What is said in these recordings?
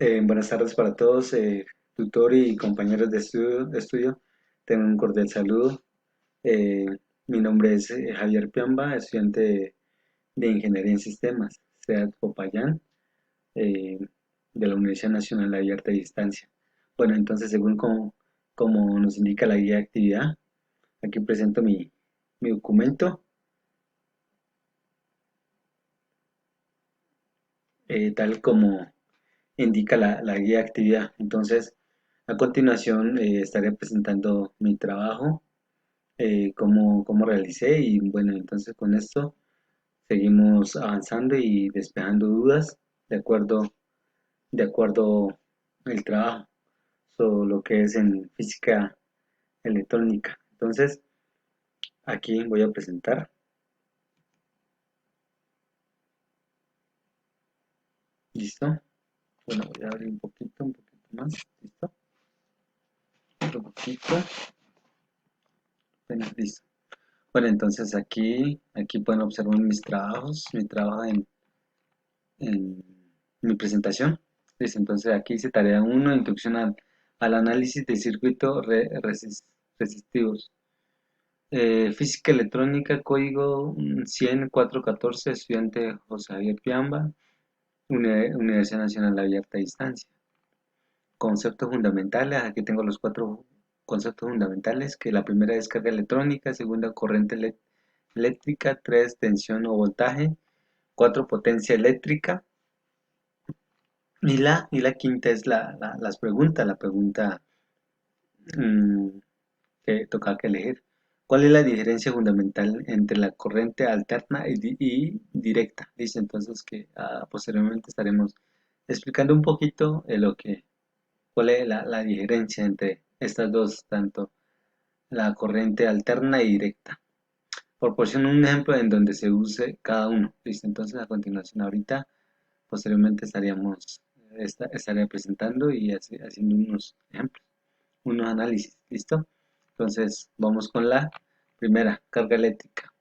Buenas tardes para todos, tutor y compañeros de estudio. Tengo un cordial saludo. Eh, Mi nombre es Javier Piamba, estudiante de Ingeniería en Sistemas, CEAT Popayán, eh, de la Universidad Nacional Abierta a Distancia. Bueno, entonces, según como nos indica la guía de actividad, aquí presento mi documento, tal como indica la guía de actividad. Entonces, a continuación, estaré presentando mi trabajo, cómo realicé y bueno, entonces con esto seguimos avanzando y despejando dudas de acuerdo el trabajo sobre lo que es en física electrónica. Entonces, aquí voy a presentar, listo. Bueno, voy a abrir un poquito más, listo. Otro poquito, bueno, listo. Bueno, entonces aquí pueden observar mis trabajos, mi trabajo en mi presentación. Listo, entonces aquí hice tarea uno, introducción al análisis de circuitos resistivos. Física electrónica, código 100.414, estudiante José Javier Piamba, Universidad Nacional Abierta a Distancia. Conceptos fundamentales, aquí tengo los cuatro conceptos fundamentales, que la primera es carga electrónica, segunda corriente eléctrica, tres tensión o voltaje, cuatro potencia eléctrica, y la quinta es la pregunta mm, que toca que elegir. ¿Cuál es la diferencia fundamental entre la corriente alterna y directa? Dice entonces que posteriormente estaremos explicando un poquito cuál es la diferencia entre estas dos, tanto la corriente alterna y directa. Proporciona un ejemplo en donde se use cada uno. Dice entonces a continuación ahorita, posteriormente estaré presentando y haciendo unos ejemplos, unos análisis. ¿Listo? Entonces vamos con la primera, carga eléctrica.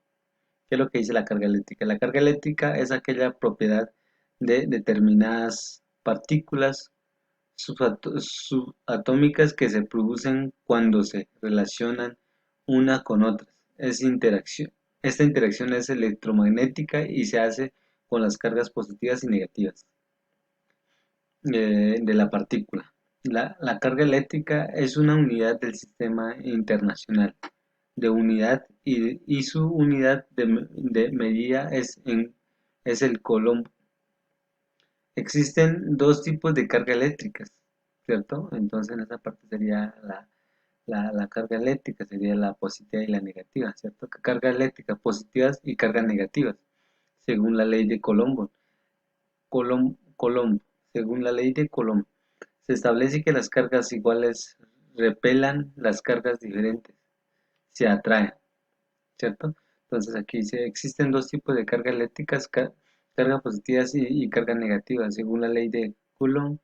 ¿Qué es lo que dice la carga eléctrica? La carga eléctrica es aquella propiedad de determinadas partículas subatómicas que se producen cuando se relacionan una con otras. Esta interacción es electromagnética y se hace con las cargas positivas y negativas de la partícula. La carga eléctrica es una unidad del sistema internacional de unidad y su unidad de medida es el coulomb. Existen dos tipos de carga eléctricas, ¿cierto? Entonces en esa parte sería la carga eléctrica, sería la positiva y la negativa, ¿cierto? Carga eléctrica positivas y cargas negativas, según la ley de Coulomb. Según la ley de Coulomb, se establece que las cargas iguales repelan las cargas diferentes, se atraen, ¿cierto? Entonces aquí dice, existen dos tipos de cargas eléctricas, cargas positivas y cargas negativas. Según la ley de Coulomb,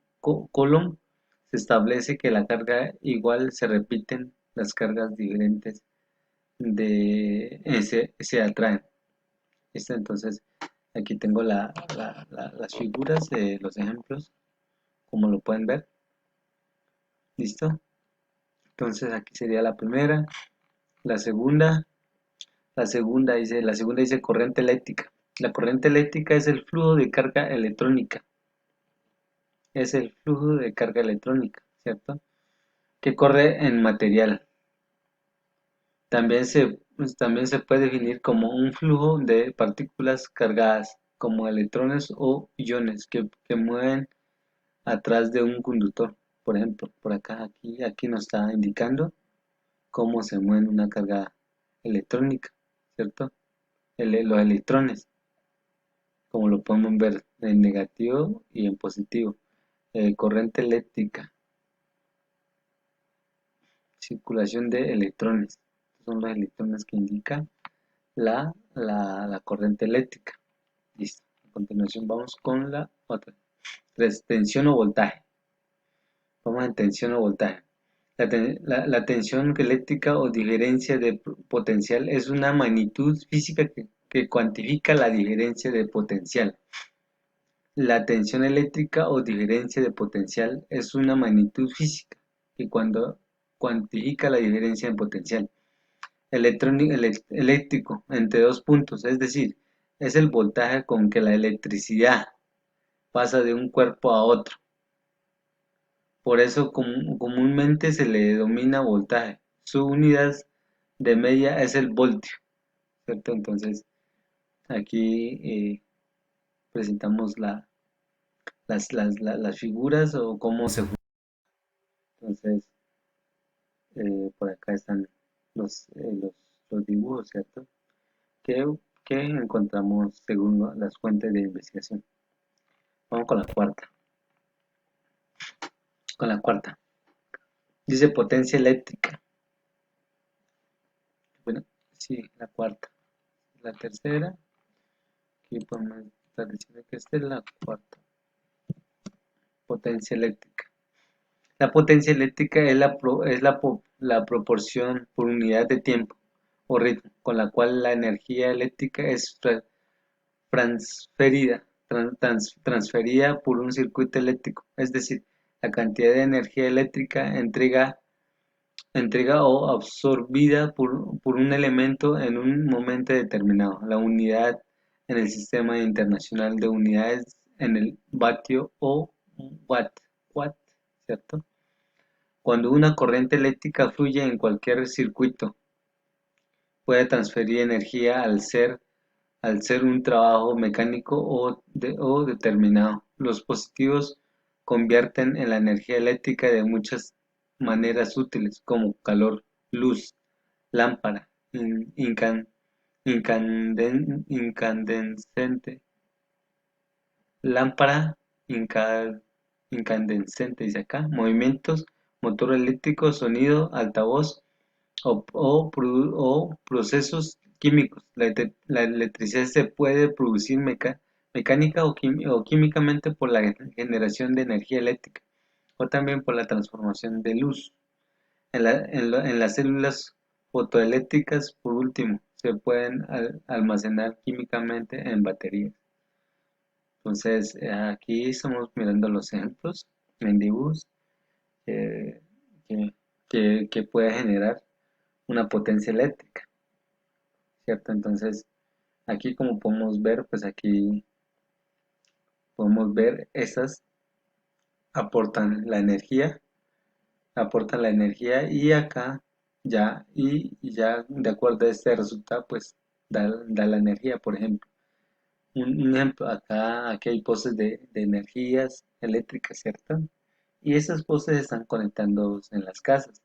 se establece que la carga igual se repiten, las cargas diferentes se atraen. Entonces, aquí tengo las figuras, los ejemplos, como lo pueden ver. ¿Listo? Entonces aquí sería la primera, la segunda. La segunda dice corriente eléctrica. La corriente eléctrica es el flujo de carga electrónica. Es el flujo de carga electrónica, ¿cierto? Que corre en material. También se puede definir como un flujo de partículas cargadas, como electrones o iones, que mueven atrás de un conductor. Por ejemplo, por acá, aquí nos está indicando cómo se mueve una carga electrónica, ¿cierto? Los electrones, como lo podemos ver en negativo y en positivo. Corriente eléctrica, circulación de electrones. Son los electrones que indican la corriente eléctrica. Listo. A continuación vamos con la otra. Tensión o voltaje. Vamos en tensión o voltaje. La tensión eléctrica o diferencia de potencial es una magnitud física que cuantifica la diferencia de potencial. La tensión eléctrica o diferencia de potencial es una magnitud física que cuando cuantifica la diferencia en potencial eléctrico entre dos puntos, es decir, es el voltaje con que la electricidad pasa de un cuerpo a otro. Por eso comúnmente se le denomina voltaje. Su unidad de medida es el voltio, ¿cierto? Entonces, aquí presentamos las figuras o cómo se juntan. Entonces, por acá están los, eh, los, los dibujos, ¿cierto? Que, que encontramos según las fuentes de investigación. Vamos con la cuarta. Con la cuarta. Dice potencia eléctrica. Bueno, sí, la cuarta. La tercera. Aquí podemos estar diciendo que esta es la cuarta. Potencia eléctrica. La potencia eléctrica es la proporción por unidad de tiempo o ritmo con la cual la energía eléctrica es transferida por un circuito eléctrico, es decir, la cantidad de energía eléctrica entrega o absorbida por un elemento en un momento determinado. La unidad en el sistema internacional de unidades en el vatio o watt, ¿cierto? Cuando una corriente eléctrica fluye en cualquier circuito, puede transferir energía al ser un trabajo mecánico o determinado. Los positivos convierten en la energía eléctrica de muchas maneras útiles, como calor, luz, lámpara, incandescente, lámpara inca- incandescente, dice acá, movimientos, motor eléctrico, sonido, altavoz o procesos químicos. La electricidad se puede producir mecánica o químicamente por la generación de energía eléctrica o también por la transformación de luz. En las células fotoeléctricas, por último, se pueden almacenar químicamente en baterías. Entonces, aquí estamos mirando los ejemplos en dibujos eh, que, que puede generar una potencia eléctrica, ¿cierto? Entonces, aquí como podemos ver, pues aquí podemos ver estas aportan la energía y acá y ya de acuerdo a este resultado, pues da la energía, por ejemplo. Un ejemplo, aquí hay postes de energías eléctricas, ¿cierto? Y esas postes están conectando en las casas.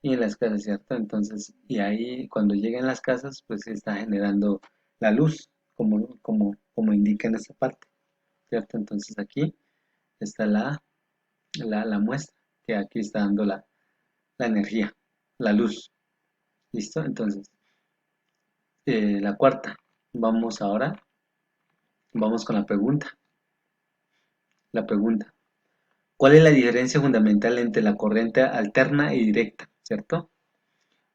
Y en las casas, ¿cierto? Entonces, y ahí cuando lleguen las casas, pues se está generando la luz, como indica en esta parte, ¿cierto? Entonces aquí está la muestra, que aquí está dando la energía, la luz, ¿listo? Entonces, la cuarta, vamos ahora, vamos con la pregunta, ¿cuál es la diferencia fundamental entre la corriente alterna y directa, ¿cierto?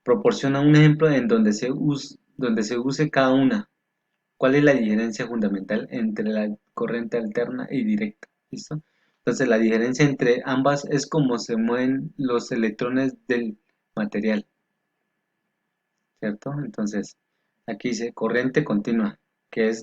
Proporciona un ejemplo en donde se use cada una. ¿Cuál es la diferencia fundamental entre la corriente alterna y directa? ¿Listo? Entonces, la diferencia entre ambas es cómo se mueven los electrones del material, ¿cierto? Entonces, aquí dice corriente continua, que es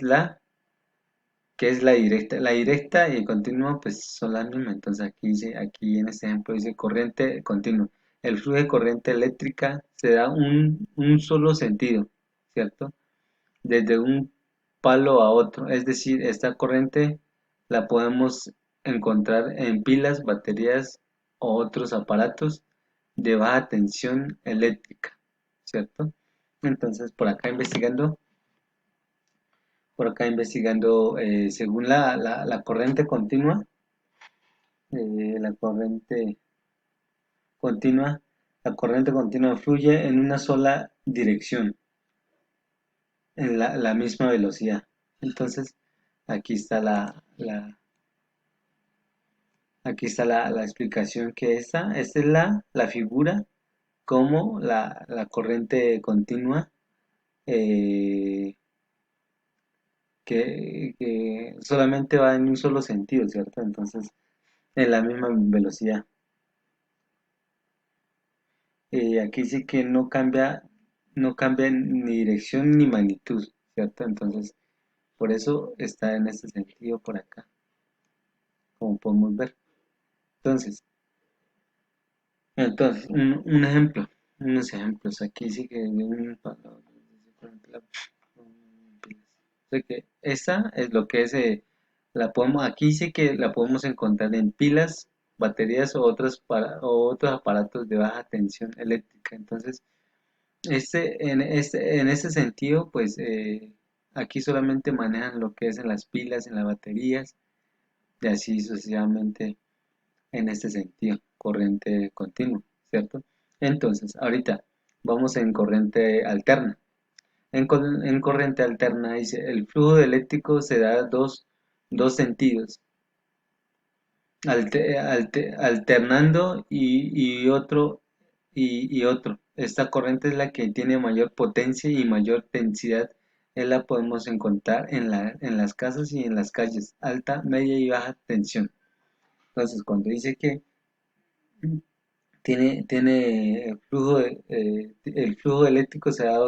que es la directa. La directa y continua, pues son las mismas. Entonces, aquí en este ejemplo dice corriente continua. El flujo de corriente eléctrica se da un solo sentido, ¿cierto? Desde un palo a otro. Es decir, esta corriente la podemos encontrar en pilas, baterías o otros aparatos de baja tensión eléctrica, ¿cierto? Entonces, según la corriente continua, la continua, la corriente continua fluye en una sola dirección, en la misma velocidad. Entonces, aquí está aquí está la explicación que esta es la figura como la corriente continua eh, que solamente va en un solo sentido, ¿cierto? Entonces, en la misma velocidad. Aquí sí que no cambia ni dirección ni magnitud, ¿cierto? Entonces, por eso está en este sentido por acá, como podemos ver. Entonces, un ejemplo, unos ejemplos. Aquí sí que sé que esta es lo que es, aquí sí que la podemos encontrar en pilas, baterías o otros aparatos de baja tensión eléctrica. Entonces, en ese sentido, pues aquí solamente manejan lo que es en las pilas, en las baterías, y así sucesivamente en este sentido, corriente continua, ¿cierto? Entonces, ahorita vamos en corriente alterna. En corriente alterna dice, el flujo eléctrico se da dos sentidos, alternando y otro. Esta corriente es la que tiene mayor potencia y mayor densidad. La podemos encontrar en las casas y en las calles, alta, media y baja tensión. Entonces, cuando dice que tiene el flujo eléctrico se da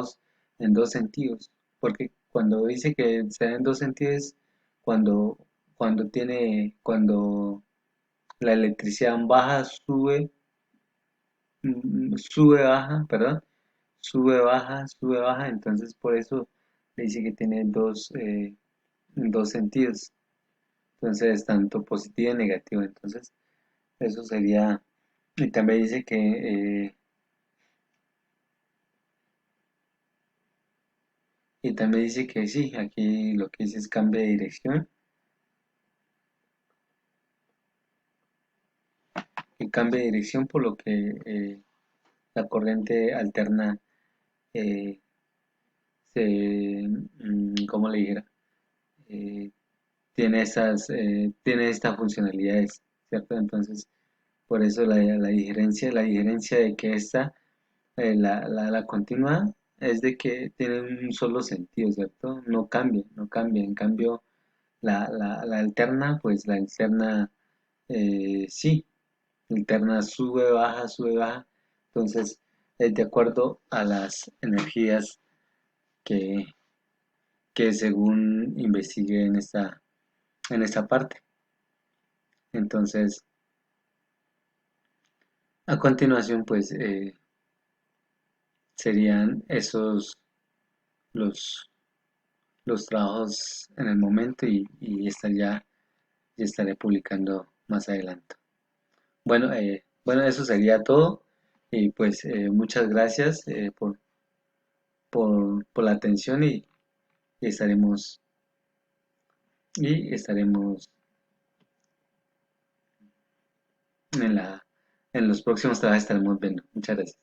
en dos sentidos, porque cuando dice que se da en dos sentidos, cuando, cuando la electricidad baja, sube, baja, perdón, sube, baja, entonces por eso le dice que tiene dos sentidos, entonces tanto positivo y negativo, entonces eso sería, y también dice que sí, aquí lo que dice es cambio de dirección, y cambia de dirección por lo que la corriente alterna eh, ¿cómo le dijera? Eh, tiene estas funcionalidades, ¿cierto? Entonces, por eso la diferencia de que la continua, es de que tiene un solo sentido, ¿cierto? No cambia. En cambio, la alterna, pues la alterna, sí, alterna sube, baja. Entonces, es de acuerdo a las energías que, que según investigué en esta parte. Entonces, a continuación, pues serían esos los, los trabajos en el momento y ya estaré publicando más adelante. Bueno, eso sería todo y pues muchas gracias por la atención y estaremos estaremos en en los próximos trabajos estaremos viendo. Muchas gracias.